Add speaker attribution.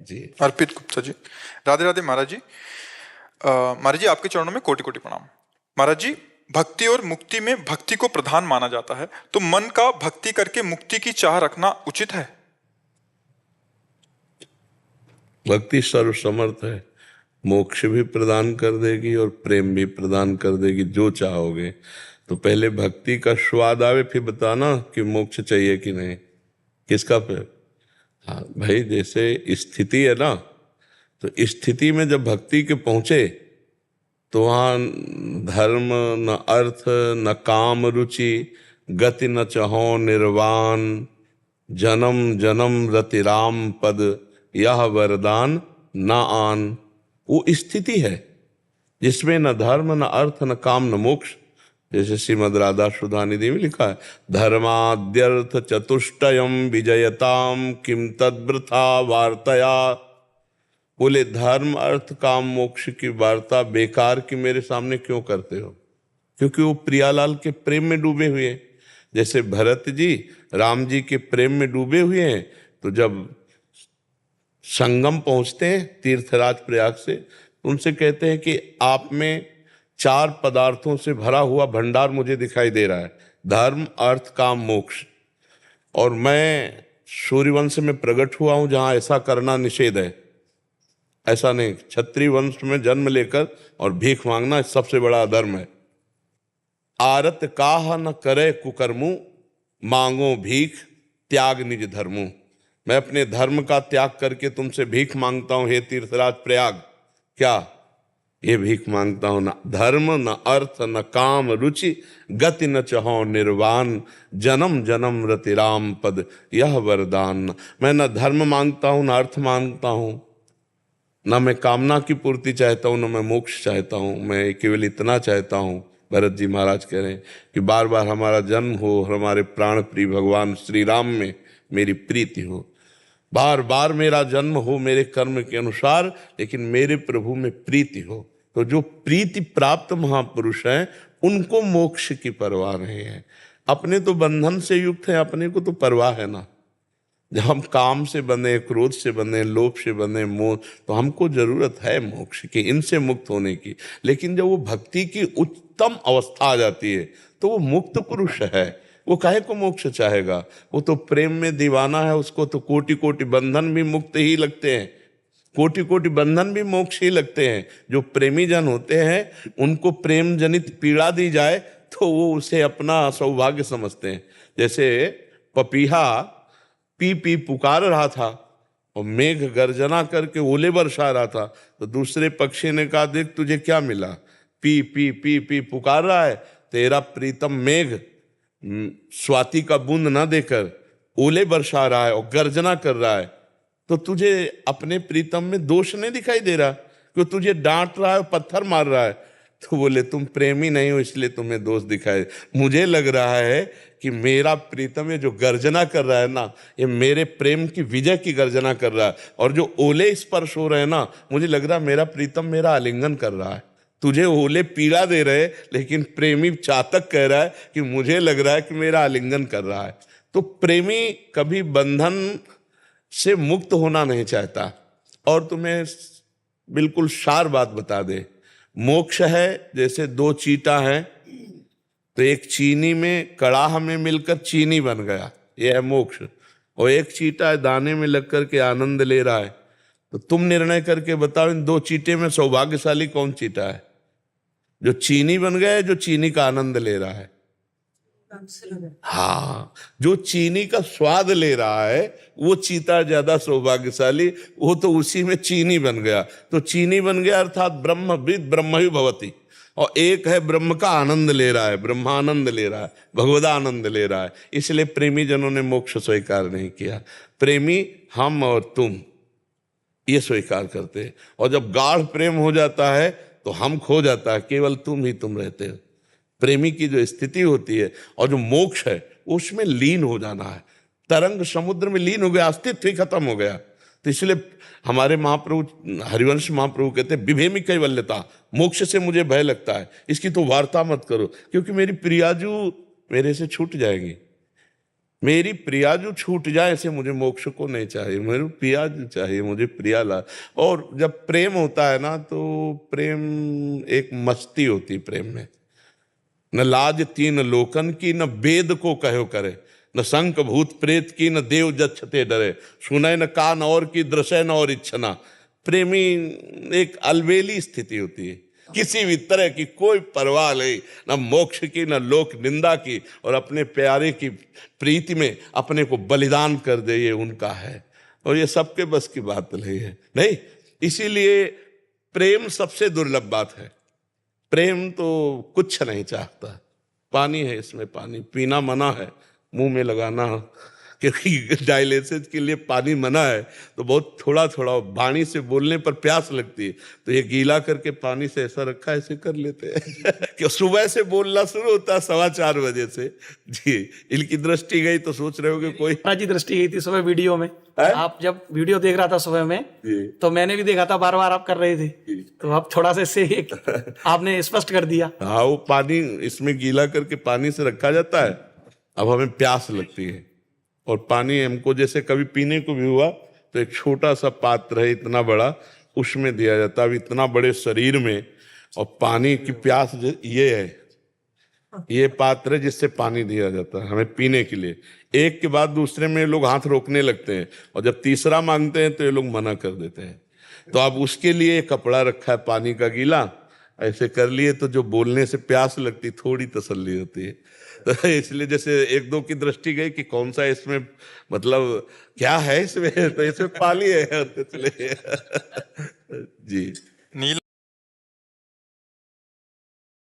Speaker 1: जी।
Speaker 2: अर्पित गुप्ता जी। राधे राधे महाराज जी। महाराज जी आपके चरणों में कोटि कोटि प्रणाम। महाराज जी, भक्ति और मुक्ति में भक्ति को प्रधान माना जाता है, तो मन का भक्ति करके मुक्ति की चाह रखना उचित है?
Speaker 1: भक्ति सर्वसमर्थ है, मोक्ष भी प्रदान कर देगी और प्रेम भी प्रदान कर देगी, जो चाहोगे। तो पहले भक्ति का स्वाद आवे, फिर बताना कि मोक्ष चाहिए कि नहीं, किसका पे। हाँ भाई, जैसे स्थिति है ना, तो स्थिति में जब भक्ति के पहुंचे तो वहाँ धर्म न अर्थ न काम रुचि, गति न चहो निर्वाण, जन्म जन्म रति राम पद, यह वरदान न आन। वो स्थिति है जिसमें न धर्म न अर्थ न काम न मोक्ष। जैसे श्रीमद् राधा सुधा निधि में लिखा है, धर्माद्यर्थ चतुष्टयम विजयताम किम तद्वृथा वार्तया। बोले धर्म अर्थ काम मोक्ष की वार्ता बेकार की मेरे सामने क्यों करते हो? क्योंकि वो प्रियालाल के प्रेम में डूबे हुए हैं। जैसे भरत जी राम जी के प्रेम में डूबे हुए हैं, तो जब संगम पहुंचते हैं तीर्थराज प्रयाग से, उनसे कहते हैं कि आप में 4 पदार्थों से भरा हुआ भंडार मुझे दिखाई दे रहा है, धर्म अर्थ काम मोक्ष, और मैं सूर्यवंश में प्रकट हुआ हूं जहां ऐसा करना निषेध है। ऐसा नहीं, क्षत्रिय वंश में जन्म लेकर और भीख मांगना सबसे बड़ा अधर्म है। आरत काह न करे कुकर्मु, मांगो भीख त्याग निज धर्मु। मैं अपने धर्म का त्याग करके तुमसे भीख मांगता हूं हे तीर्थराज प्रयाग। क्या ये भीख मांगता हूं? न धर्म न अर्थ न काम रुचि, गति न चहो निर्वाण, जन्म जन्म रति राम पद, यह वरदान। मैं न धर्म मांगता हूं न अर्थ मांगता हूं, ना मैं कामना की पूर्ति चाहता हूँ, ना मैं मोक्ष चाहता हूँ। मैं केवल इतना चाहता हूँ, भरत जी महाराज कह रहे हैं, कि बार बार हमारा जन्म हो, हमारे प्राण प्रिय भगवान श्री राम में मेरी प्रीति हो, बार बार मेरा जन्म हो मेरे कर्म के अनुसार, लेकिन मेरे प्रभु में प्रीति हो। तो जो प्रीति प्राप्त महापुरुष हैं उनको मोक्ष की परवाह नहीं है। अपने तो बंधन से युक्त है, अपने को तो परवाह है ना। जब हम काम से बंधे, क्रोध से बंधे, लोभ से बंधे, मोह, तो हमको जरूरत है मोक्ष की, इनसे मुक्त होने की। लेकिन जब वो भक्ति की उच्चतम अवस्था आ जाती है तो वो मुक्त पुरुष है, वो काहे को मोक्ष चाहेगा? वो तो प्रेम में दीवाना है, उसको तो कोटि कोटि बंधन भी मुक्त ही लगते हैं, कोटि कोटि बंधन भी मोक्ष ही लगते हैं। जो प्रेमी जन होते हैं उनको प्रेम जनित पीड़ा दी जाए तो वो उसे अपना सौभाग्य समझते हैं। जैसे पपीहा पी पी पुकार रहा था और मेघ गर्जना करके ओले बरसा रहा था, तो दूसरे पक्षी ने कहा, देख तुझे क्या मिला, पी पी पी पी पुकार रहा है, तेरा प्रीतम मेघ स्वाति का बूंद ना देकर ओले बरसा रहा है और गर्जना कर रहा है, तो तुझे अपने प्रीतम में दोष नहीं दिखाई दे रहा? क्यों तुझे डांट रहा है, पत्थर मार रहा है? तो बोले तुम प्रेमी नहीं हो इसलिए तुम्हें दोष दिखाए। मुझे लग रहा है कि मेरा प्रीतम ये जो गर्जना कर रहा है ना, ये मेरे प्रेम की विजय की गर्जना कर रहा है, और जो ओले स्पर्श हो रहे हैं ना, मुझे लग रहा है मेरा प्रीतम मेरा आलिंगन कर रहा है। तुझे ओले पीड़ा दे रहे, लेकिन प्रेमी चातक कह रहा है कि मुझे लग रहा है कि मेरा आलिंगन कर रहा है। तो प्रेमी कभी बंधन से मुक्त होना नहीं चाहता। और तुम्हें बिल्कुल सार बात बता दे, मोक्ष है जैसे 2 चींटा हैं, तो एक चीनी में कड़ाह में मिलकर चीनी बन गया, यह है मोक्ष। और एक चींटा दाने में लग कर के आनंद ले रहा है। तो तुम निर्णय करके बताओ, इन 2 चींटे में सौभाग्यशाली कौन चींटा है? जो चीनी बन गया है, जो चीनी का आनंद ले रहा है। हाँ, जो चीनी का स्वाद ले रहा है वो चीता ज्यादा सौभाग्यशाली, वो तो उसी में चीनी बन गया। तो चीनी बन गया अर्थात ब्रह्मविद ब्रह्म ही भवति, और एक है ब्रह्म का आनंद ले रहा है, ब्रह्मानंद ले रहा है, भगवदानंद ले रहा है। इसलिए प्रेमी जनों ने मोक्ष स्वीकार नहीं किया। प्रेमी हम और तुम ये स्वीकार करते हैं, और जब गाढ़ प्रेम हो जाता है तो हम खो जाता है, केवल तुम ही तुम रहते हो। प्रेमी की जो स्थिति होती है और जो मोक्ष है उसमें लीन हो जाना है। तरंग समुद्र में लीन हो गया, अस्तित्व ही खत्म हो गया। तो इसलिए हमारे महाप्रभु हरिवंश महाप्रभु कहते हैं, विभेमी कैवल्यता, मोक्ष से मुझे भय लगता है, इसकी तो वार्ता मत करो, क्योंकि मेरी प्रियाजू मेरे से छूट जाएगी। मेरी प्रिया जो छूट जाए ऐसे मुझे मोक्ष को नहीं चाहिए, मेरे प्रिया जो चाहिए, मुझे प्रिया ला। और जब प्रेम होता है ना तो प्रेम एक मस्ती होती है प्रेम में। न लाज तीन लोकन की, न वेद को कहो करे, न शंख भूत प्रेत की, न देव जक्षते डरे, सुनय न कान और की, दृश्य न और इच्छना। प्रेमी एक अलबेली स्थिति होती है, किसी भी तरह की कोई परवाह नहीं, न मोक्ष की न लोक निंदा की, और अपने प्यारे की प्रीति में अपने को बलिदान कर दे, ये उनका है। और ये सबके बस की बात नहीं है, नहीं। इसीलिए प्रेम सबसे दुर्लभ बात है। प्रेम तो कुछ नहीं चाहता। पानी है, इसमें पानी पीना मना है, मुंह में लगाना, क्योंकि डायलिसिस के लिए पानी मना है, तो बहुत थोड़ा थोड़ा वाणी से बोलने पर प्यास लगती है, तो ये गीला करके पानी से ऐसा रखा है, ऐसे कर लेते हैं कि सुबह से बोलना शुरू होता है 4:15 बजे से। जी, इनकी दृष्टि गई तो सोच रहे हो कि कोई
Speaker 3: महाराज जी दृष्टि गई थी सुबह वीडियो में।
Speaker 1: है?
Speaker 3: आप जब वीडियो देख रहा था सुबह में,
Speaker 1: जी।
Speaker 3: तो मैंने भी देखा था, बार बार आप कर रहे थे, तो आप थोड़ा सा इससे आपने स्पष्ट कर दिया।
Speaker 1: हाँ, वो पानी इसमें गीला करके पानी से रखा जाता है। अब हमें प्यास लगती है और पानी हमको जैसे कभी पीने को भी हुआ तो एक छोटा सा पात्र है इतना बड़ा, उसमें दिया जाता है। अब इतना बड़े शरीर में और पानी की प्यास ये है, ये पात्र है जिससे पानी दिया जाता है हमें पीने के लिए। एक के बाद दूसरे में लोग हाथ रोकने लगते हैं, और जब तीसरा मांगते हैं तो ये लोग मना कर देते हैं। तो अब उसके लिए कपड़ा रखा है पानी का गीला, ऐसे कर लिए तो जो बोलने से प्यास लगती थोड़ी तसल्ली होती है। तो इसलिए जैसे एक दो की दृष्टि गई कि कौन सा इसमें मतलब क्या है इसमें, तो इसमें पानी है। जी।
Speaker 2: नील